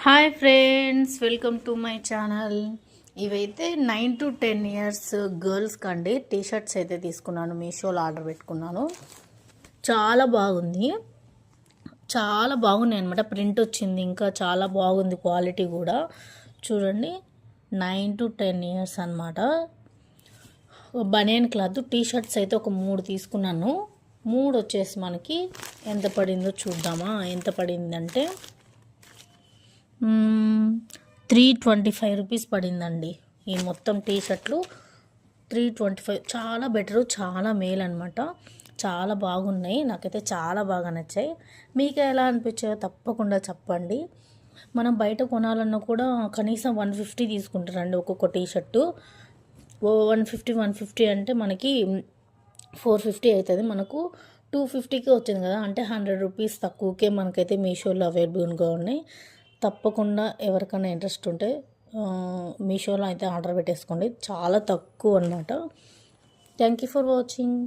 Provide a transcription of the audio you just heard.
Hi friends, welcome to my channel. ఇవైతే 9 to 10 years girls కండి T shirts అయితే తీసుకున్నాను. మీషోలో ఆర్డర్ పెట్టుకున్నాను. చాలా బాగుంది, చాలా బాగున్నాయి అనమాట. ప్రింట్ వచ్చింది, ఇంకా చాలా బాగుంది క్వాలిటీ కూడా. చూడండి, 9 to 10 ఇయర్స్ అనమాట. బనియన్ క్లాత్ టీ షర్ట్స్ అయితే ఒక 3 తీసుకున్నాను. 3 వచ్చేసి మనకి ఎంత పడిందో చూద్దామా. ఎంత పడిందంటే 325 రూపీస్ పడిందండి. ఈ మొత్తం టీ షర్ట్లు 325. చాలా బెటరు, చాలా మేలు అనమాట. చాలా బాగున్నాయి, నాకైతే చాలా బాగా నచ్చాయి. మీకు ఎలా అనిపించాయో తప్పకుండా చెప్పండి. మనం బయట కొనాలన్నా కూడా కనీసం 150 తీసుకుంటారండి ఒక్కొక్క టీ షర్టు. 150 అంటే మనకి 450 అవుతుంది. మనకు 250కి వచ్చింది కదా, అంటే 100 రూపీస్ తక్కువకే మనకైతే మీషోలో అవైలబుల్గా ఉన్నాయి. తప్పకుండా ఎవరికైనా ఇంట్రెస్ట్ ఉంటే మీషోలో అయితే ఆర్డర్ పెట్టేసుకోండి. చాలా తక్కువ అన్నమాట. Thank you for watching.